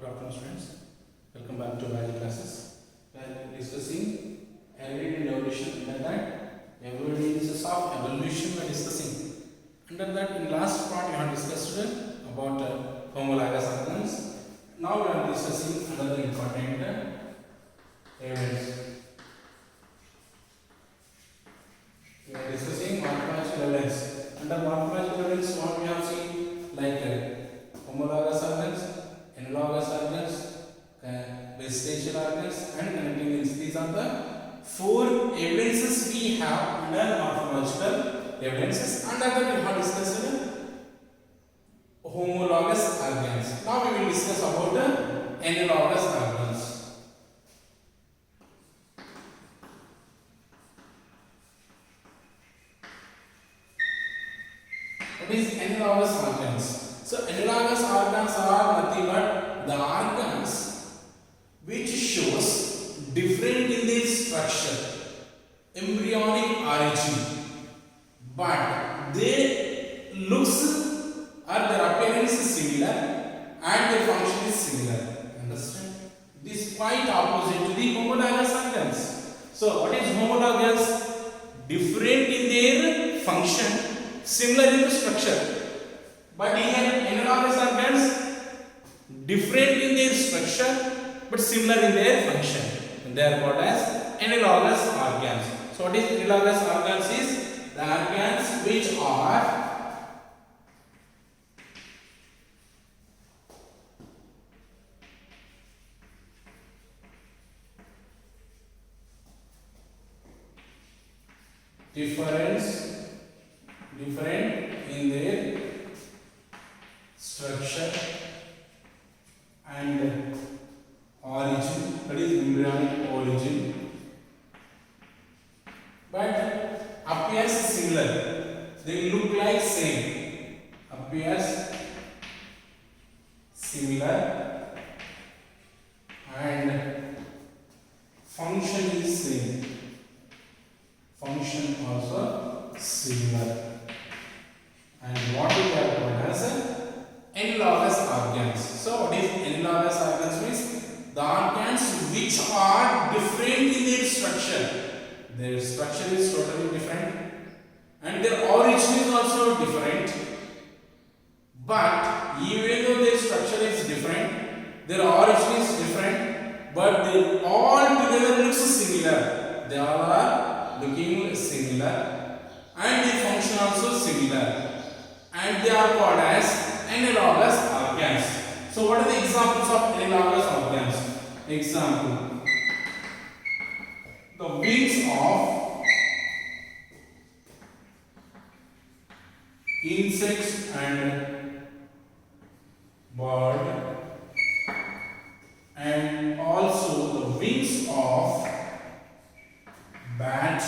Good afternoon, students. Welcome back to biology classes. We are discussing evolution and evolution. Under that, evolution of evolution we are discussing. Under that, in last part, we have discussed about homologous organisms. Now we are discussing another important evidence. We are discussing morphological evidence. Under morphological evidence, what we have seen like homologous organs, analogous organs, vegetation organs, and connecting links. These are the four evidences we have under morphological evidences. Under that, we have discussed homologous organs. Now we will discuss about the analogous organs. What is analogous organs? So analogous organs are nothing but the organs which shows different in their structure, embryonic origin, but they looks or their appearance is similar and their function is similar. Understand? This is quite opposite to the homologous organs. So what is homologous? Different in their function, similar in the structure. But here analogous organs different in their structure but similar in their function. And they are called as analogous organs. So what is analogous organs is the organs which are different in their structure and origin, that is embryonic origin, but appears similar. They look like same. Appears similar and function is same. Function also similar. And what we are called as analogous organs. So what is analogous organs means? The organs which are different in their structure. Their structure is totally different and their origin is also different. But even though their structure is different, their origin is different, but they all together looks similar. They all are looking similar and their function also similar. And they are called as analogous organs. So what are the examples of analogous organs? Example, the wings of insects and bird, and also the wings of bats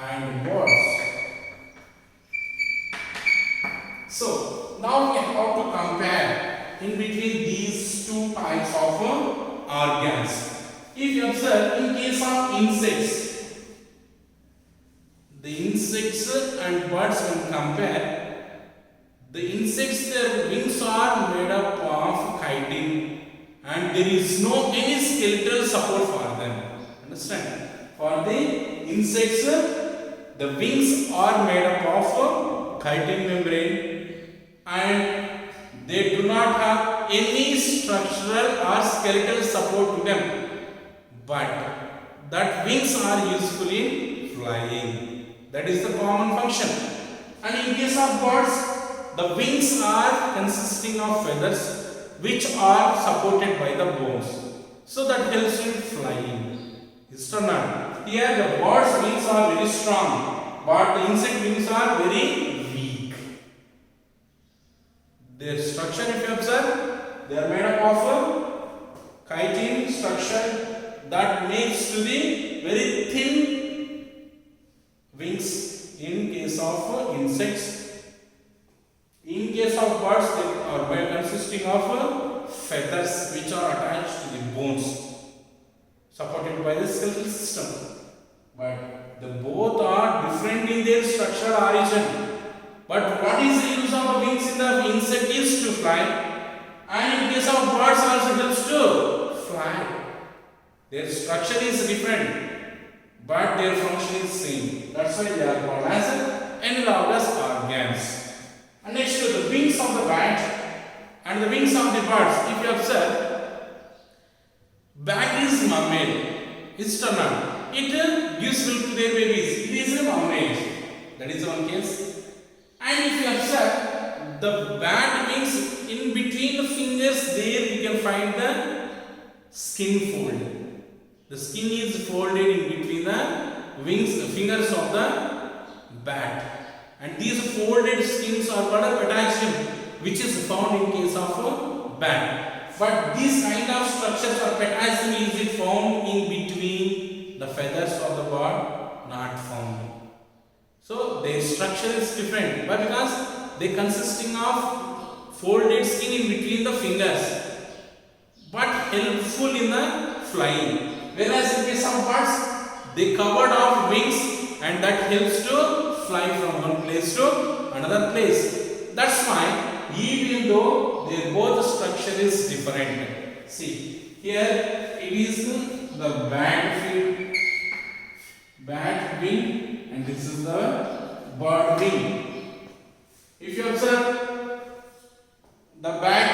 and birds. So now we have to compare in between these two types of organs. If you observe, in case of insects, the insects and birds when compare, the insects, their wings are made up of chitin and there is no any skeletal support for them. Understand? For the insects, the wings are made up of chitin membrane and they do not have any structural or skeletal support to them, but that wings are useful in flying. That is the common function. And in case of birds, the wings are consisting of feathers which are supported by the bones, so that helps in flying. Is it or not? Here the bird's wings are very strong, but the insect wings are very weak. Their structure, if you observe, they are made up of chitin structure that makes to the very thin wings in case of insects. In case of birds, they are made consisting of feathers which are attached to the bones, supported by the skeletal system. But the both are different in their structural origin. But what is the use of the wings in the insect is to fly, And in case of birds also helps to fly. Their structure is different, but their function is same. That's why they are called as analogous organs. And next to the wings of the bat and the wings of the birds. If you observe, bat is mammalian, external. It gives milk to their babies. It is a mammalian. That is one case. And if you observe, the bat wings, in between the fingers, there we can find the skin fold. The skin is folded in between the wings, the fingers of the bat. And these folded skins are called a patagium, which is found in case of a bat. But these kind of structures or patagium is found in between the feathers of the bird, not found. So their structure is different, but because they consisting of folded skin in between the fingers, but helpful in the flying. Whereas in case of birds, they covered off wings and that helps to fly from one place to another place. That's why even though their both structure is different. See, here it is the bat wing and this is the bird wing. If you observe the bat,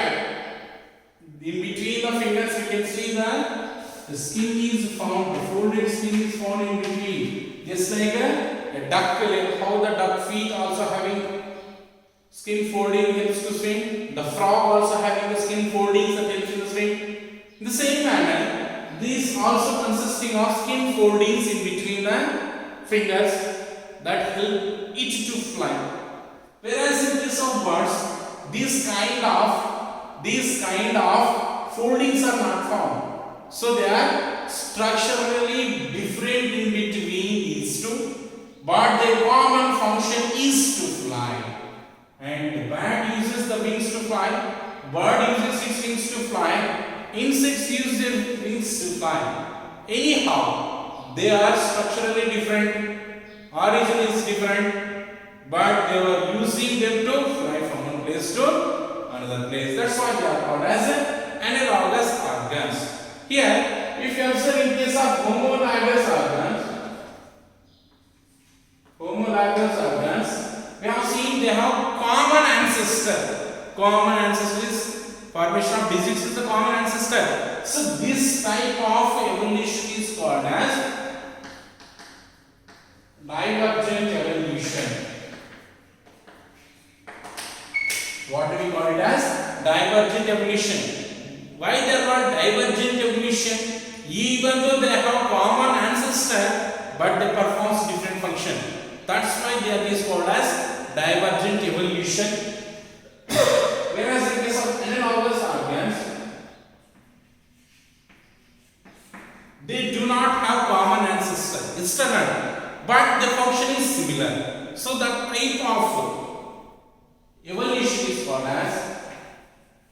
in between the fingers you can see the skin is found, the folded skin is found in between. Just like a duck, like how the duck feet also having skin folding helps to swim. The frog also having the skin foldings that helps to swim. In the same manner, these also consisting of skin foldings in between the fingers that help it to fly. Whereas in case of birds, these kind of foldings are not found. So they are structurally different in between these two, but their common function is to fly. And the bat uses the wings to fly, bird uses its wings to fly, insects use their wings to fly. Anyhow, they are structurally different, origin is different, but they were using them to fly from one place to another place. That's why they are called as analogous organs. Here, if you observe in case of homologous organs, we have seen they have common ancestor. Common ancestor is formation of digits is the common ancestor. So this type of evolution is called as divergent evolution. What do we call it as? Divergent evolution. Why they are called divergent evolution? Even though they have common ancestor, but they perform different function. That's why they are called as divergent evolution. Whereas in case of analogous organs, they do not have common ancestor, external, but the function is similar. So that type of evolution is called as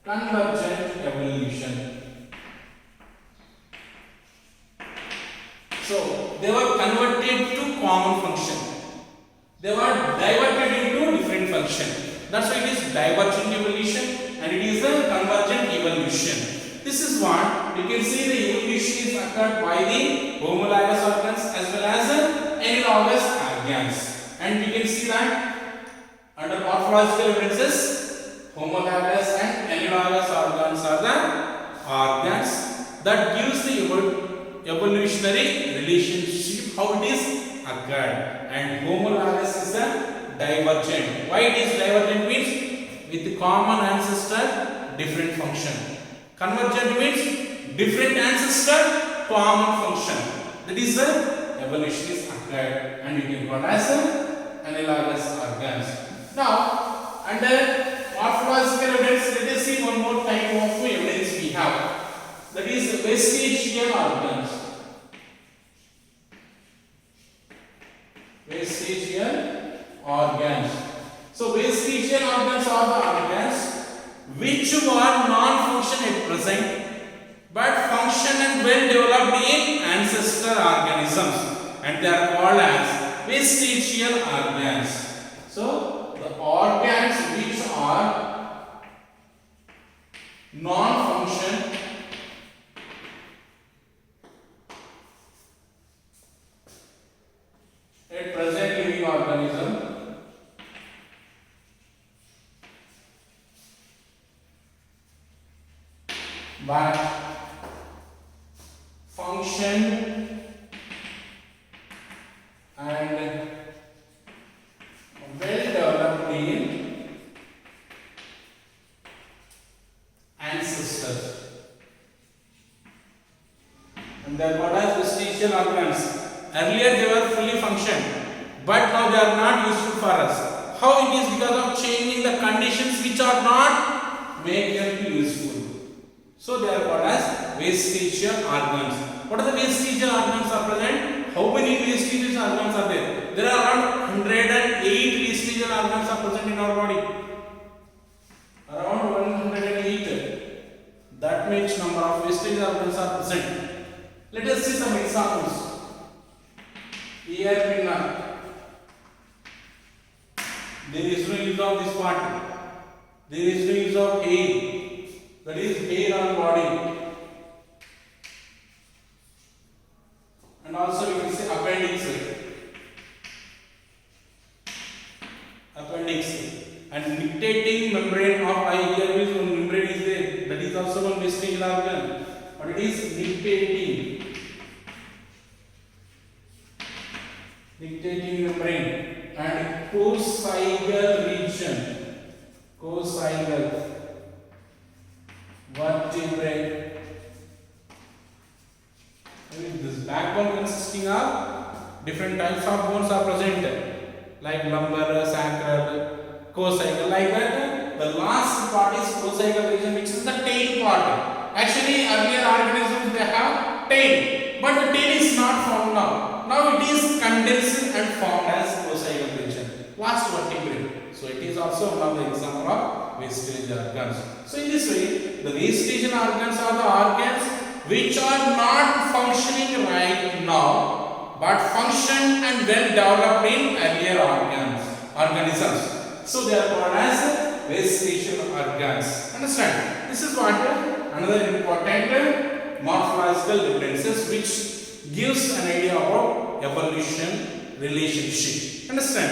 convergent evolution. So they were converted to common function. They were diverted into different function. That's why it is divergent evolution and it is a convergent evolution. This is what we can see the evolution is occurred by the homologous organs as well as analogous organs. And we can see that under morphological evidences, homologous and analogous organs are the organs that gives the evolutionary relationship how it is occurred, and homologous is a divergent. Why it is divergent means with common ancestor different function. Convergent means different ancestor common function. That is the evolution is occurred and we can call as analogous organs. Now under morphological evidence, let us see one more type of evidence we have. That is vestigial organs. Vestigial organs. So vestigial organs are the organs which are non-function at present but function and well developed in ancestor organisms, and they are called as vestigial organs. So the organs which are non-function at present living organism but function and well developed in ancestors. And they are called as vestigial organs. Earlier they were fully functioned, but now they are not useful for us. How it is? Because of changing the conditions which are not make them useful. So they are called as vestigial organs. What are the vestigial organs are present? How many vestigial organs are there? There are around 108 vestigial organs are present in our body. Around 108. That much number of vestigial organs are present. Let us see some examples. Ear pinna. There is no use of this part. There is no use of hair. That is hair on body. And also we can say appendix. Appendix. And nictitating membrane of eye. Here is one membrane is there. That is also one vestigial organ. But it is nictitating. Nictitating membrane. And coccygeal region. Coccygeal vertebrae. This backbone consisting of different types of bones are present, like lumbar, sacral, coccygeal, like that. The last part is coccygeal region, which is the tail part. Actually, earlier organisms they have tail, but the tail is not found now. Now it is condensed and formed as coccygeal region. Last vertebrae. So it is also one of the example of vestigial organs. So in this way, the vestigial organs are the organs which are not functioning right now, but function and well developed in earlier organisms. So they are called as vestigial organs. Understand? This is what another important morphological differences which gives an idea about evolution relationship. Understand?